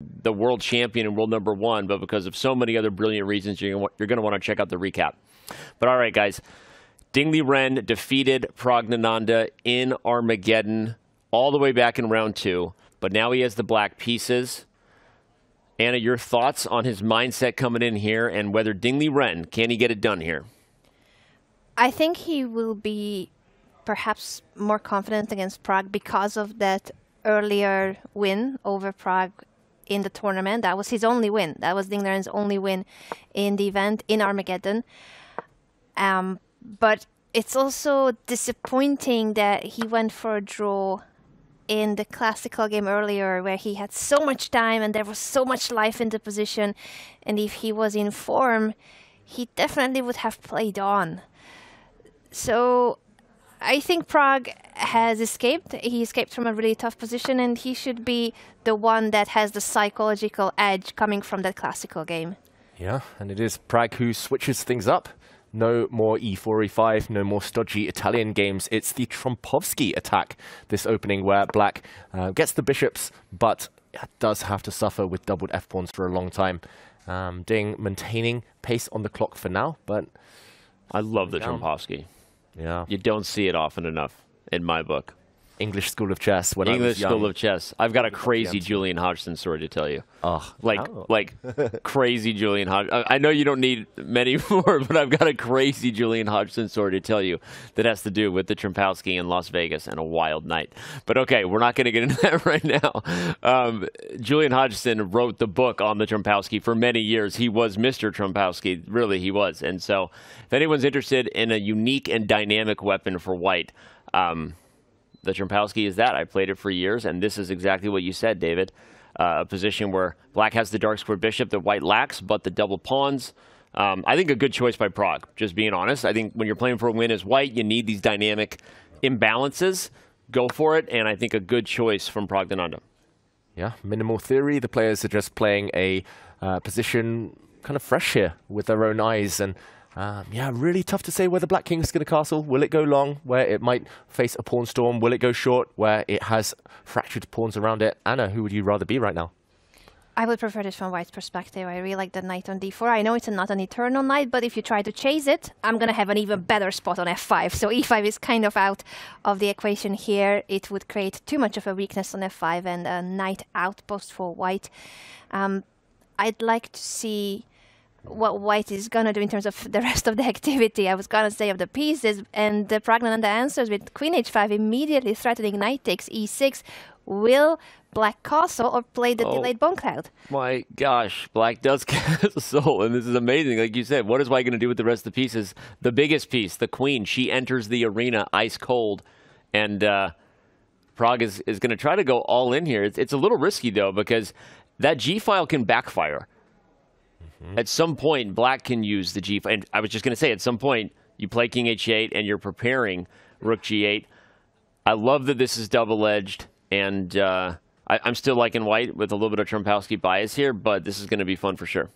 the world champion and world #1, but because of so many other brilliant reasons, you're going to want to check out the recap. But all right, guys, Ding Liren defeated Praggnanda in Armageddon all the way back in round 2, but now he has the black pieces. Anna, your thoughts on his mindset coming in here and whether Ding Liren, can he get it done here? I think he will be perhaps more confident against Pragg because of that earlier win over Pragg in the tournament. That was his only win. That was Ding Liren's only win in the event in Armageddon. But it's also disappointing that he went for a draw in the classical game earlier, where he had so much time and there was so much life in the position. And if he was in form, he definitely would have played on. So I think Pragg has escaped. He escaped from a really tough position, and he should be the one that has the psychological edge coming from that classical game. Yeah, and it is Pragg who switches things up. No more e4, e5, no more stodgy Italian games. It's the Trompovsky attack this opening, where black gets the bishops, but does have to suffer with doubled f-pawns for a long time. Ding maintaining pace on the clock for now, but I love the Trompovsky. Yeah, you don't see it often enough in my book. English School of Chess. When English School of Chess. I've got a crazy Julian Hodgson story to tell you. Oh, like crazy Julian Hodgson. I know you don't need many more, but I've got a crazy Julian Hodgson story to tell you that has to do with the Trompovsky in Las Vegas and a wild night. But okay, we're not going to get into that right now. Julian Hodgson wrote the book on the Trompovsky for many years. He was Mr. Trompovsky. Really, he was. And so if anyone's interested in a unique and dynamic weapon for white, the Trompovsky is that. I played it for years, and this is exactly what you said, David. A position where black has the dark square bishop that white lacks, but the double pawns. I think a good choice by Pragg, just being honest. I think when you're playing for a win as white, you need these dynamic imbalances. Go for it, and I think a good choice from Praggnanda. Yeah, minimal theory. The players are just playing a position kind of fresh here with their own eyes, and yeah, really tough to say whether Black King's going to castle. Will it go long, where it might face a pawn storm? Will it go short, where it has fractured pawns around it? Anna, who would you rather be right now? I would prefer this from white's perspective. I really like the knight on d4. I know it's not an eternal knight, but if you try to chase it, I'm going to have an even better spot on f5. So e5 is kind of out of the equation here. It would create too much of a weakness on f5 and a knight outpost for white. I'd like to see what white is going to do in terms of the rest of the activity. I was going to say of the pieces, and the Praggnanda answers with queen h5 immediately threatening knight takes e6. Will black castle or play the delayed bone cloud? My gosh, black does castle, and this is amazing. Like you said, what is white going to do with the rest of the pieces? The biggest piece, the queen, she enters the arena ice cold, and Pragg is going to try to go all in here. It's a little risky, though, because that g-file can backfire. At some point, black can use the g-file. And I was just going to say, at some point, you play king h8 and you're preparing rook g8. I love that this is double-edged, and I'm still liking white with a little bit of Trompovsky bias here, but this is going to be fun for sure.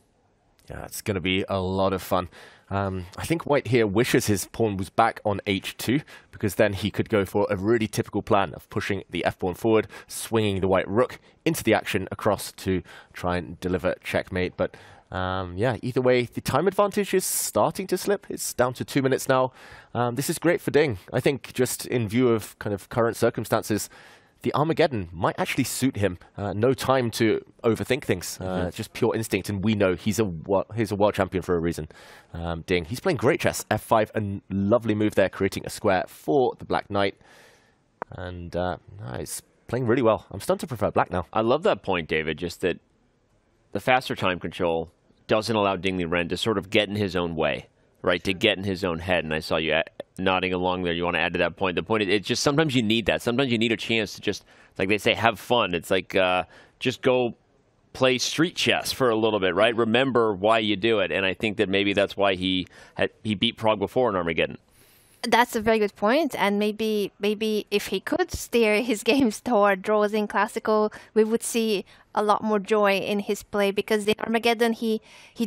Yeah, it's going to be a lot of fun. I think white here wishes his pawn was back on h2, because then he could go for a really typical plan of pushing the f-pawn forward, swinging the white rook into the action across to try and deliver checkmate. But yeah, either way, the time advantage is starting to slip. It's down to 2 minutes now. This is great for Ding. I think just in view of kind of current circumstances, the Armageddon might actually suit him. No time to overthink things. Just pure instinct, and we know he's a world champion for a reason. Ding, he's playing great chess. f5, a lovely move there, creating a square for the black knight. And he's playing really well. I'm starting to prefer black now. I love that point, David, just that the faster time control doesn't allow Ding Liren to sort of get in his own way, right? To get in his own head. And I saw you nodding along there. You want to add to that point. The point is, it's just sometimes you need that. Sometimes you need a chance to just, like they say, have fun. It's like just go play street chess for a little bit, right? Remember why you do it. And I think that maybe that's why he beat Pragg before in Armageddon. That's a very good point, and maybe if he could steer his games toward draws in classical, we would see a lot more joy in his play, because in Armageddon he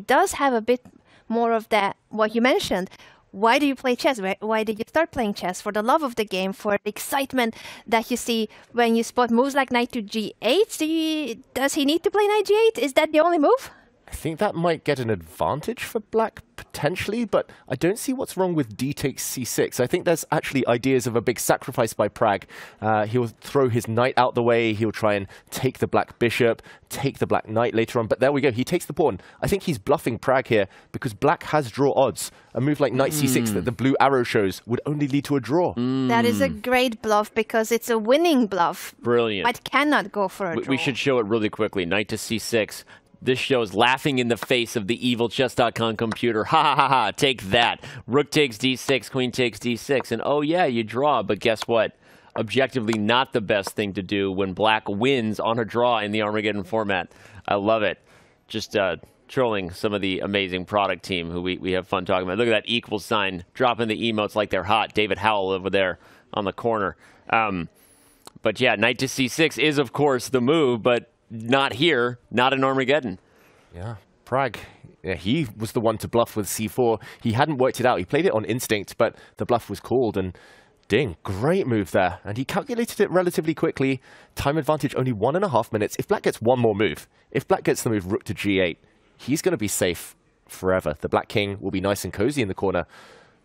does have a bit more of that, what you mentioned, why do you play chess? Why did you start playing chess? For the love of the game, for the excitement that you see when you spot moves like knight to g8. Does he need to play knight g8? Is that the only move? I think that might get an advantage for black, potentially, but I don't see what's wrong with d takes c6. I think there's actually ideas of a big sacrifice by Pragg. He'll throw his knight out the way, he'll try and take the black bishop, take the black knight later on, but there we go, he takes the pawn. I think he's bluffing Pragg here, because black has draw odds. A move like knight c6 that the blue arrow shows would only lead to a draw. That is a great bluff, because it's a winning bluff. Brilliant. But cannot go for a draw. We should show it really quickly. Knight to c6. This shows laughing in the face of the evil chess.com computer. Ha ha ha ha, take that. Rook takes d6, queen takes d6. And oh yeah, you draw, but guess what? Objectively not the best thing to do when black wins on a draw in the Armageddon format. I love it. Just trolling some of the amazing product team who we have fun talking about. Look at that equal sign, dropping the emotes like they're hot. David Howell over there on the corner. But yeah, knight to c6 is of course the move, but not here, not in Armageddon. Yeah, Pragg, he was the one to bluff with c4. He hadn't worked it out. He played it on instinct, but the bluff was called. And Ding, great move there. And he calculated it relatively quickly. Time advantage only 1.5 minutes. If black gets one more move, if black gets the move rook to g8, he's going to be safe forever. The black king will be nice and cozy in the corner.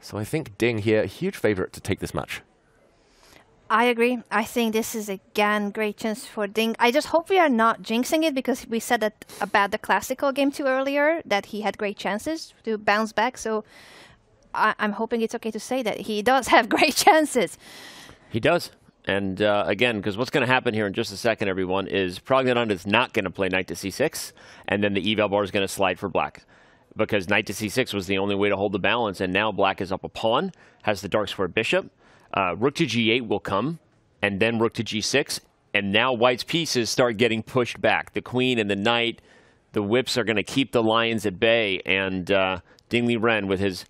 So I think Ding here, a huge favorite to take this match. I agree. I think this is, again, great chance for Ding. I just hope we are not jinxing it, because we said that about the classical game too earlier, that he had great chances to bounce back. So I'm hoping it's okay to say that he does have great chances. He does. And again, because what's going to happen here in just a second, everyone, is Praggnanda is not going to play knight to c6, and then the eval bar is going to slide for black. Because knight to c6 was the only way to hold the balance, and now black is up a pawn, has the dark square bishop. Rook to g8 will come, and then rook to g6, and now white's pieces start getting pushed back. The queen and the knight, the whips are going to keep the lions at bay, and Ding Liren with his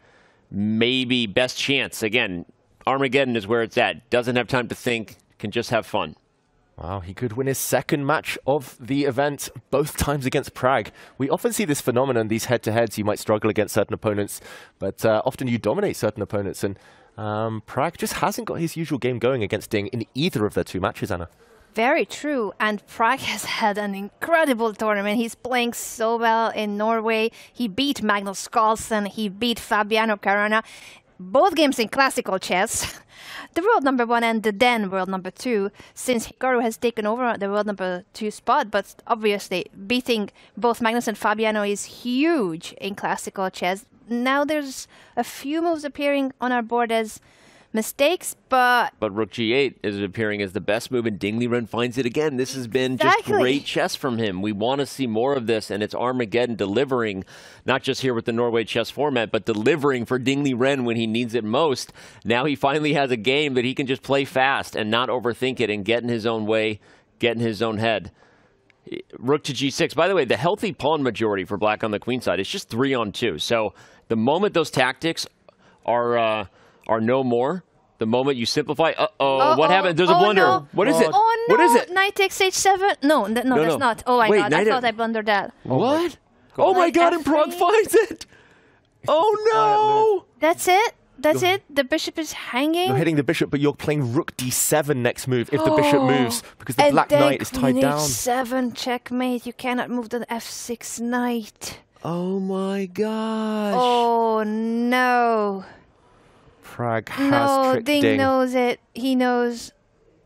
maybe best chance. Again, Armageddon is where it's at. Doesn't have time to think, can just have fun. Wow, he could win his second match of the event, both times against Pragg. We often see this phenomenon, these head-to-heads. You might struggle against certain opponents, but often you dominate certain opponents. And Pragg just hasn't got his usual game going against Ding in either of their two matches, Anna. Very true. And Pragg has had an incredible tournament. He's playing so well in Norway. He beat Magnuscharlsen. He beat Fabiano Caruana. Both games in classical chess. The world number 1 and the then world number 2, since Hikaru has taken over the world number 2 spot. But obviously, beating both Magnus and Fabiano is huge in classical chess. Now there's a few moves appearing on our board as mistakes, but rook g8 is appearing as the best move, and Ding Liren finds it again. This has been just great chess from him. We want to see more of this, and it's Armageddon delivering, not just here with the Norway chess format, but delivering for Ding Liren when he needs it most. Now he finally has a game that he can just play fast and not overthink it and get in his own way, get in his own head. Rook to g6. By the way, the healthy pawn majority for black on the queen side is just 3-on-2. So the moment those tactics are no more, the moment you simplify, what happened? There's a blunder. No. What is it? Oh no! What is it? Knight takes h7. No, that's not. Oh my god! I thought I blundered that. What? Oh my god! And Pragg finds it. Oh no! That's it. That's it. The bishop is hanging. You're hitting the bishop, but you're playing rook d7 next move if the bishop moves, because the black knight is tied down. h7 checkmate. You cannot move the f6 knight. Oh my gosh! Oh no! Pragg has tricked Ding. Ding knows it. He knows.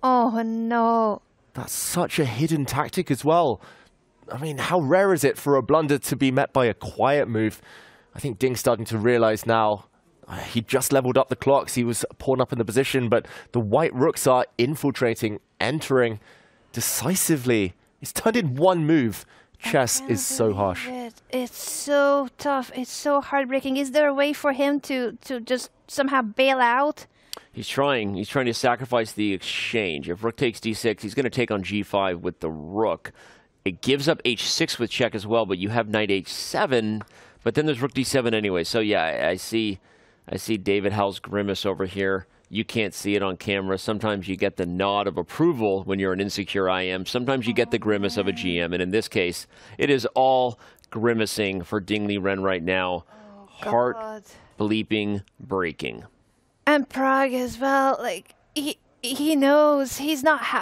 Oh no! That's such a hidden tactic as well. I mean, how rare is it for a blunder to be met by a quiet move? I think Ding's starting to realize now. He just leveled up the clocks. He was pawn up in the position, but the white rooks are infiltrating, entering decisively. It's turned in one move. Chess is so harsh. It's so tough. It's so heartbreaking. Is there a way for him to just somehow bail out? He's trying. He's trying to sacrifice the exchange. If rook takes d6, he's going to take on g5 with the rook. It gives up h6 with check as well, but you have knight h7. But then there's rook d7 anyway. So yeah, I see David Howell's grimace over here. You can't see it on camera. Sometimes you get the nod of approval when you're an insecure IM. Sometimes you get the grimace of a GM. And in this case, it is all grimacing for Ding Liren right now. bleeping breaking. And Pragg as well, like, he knows he's not happy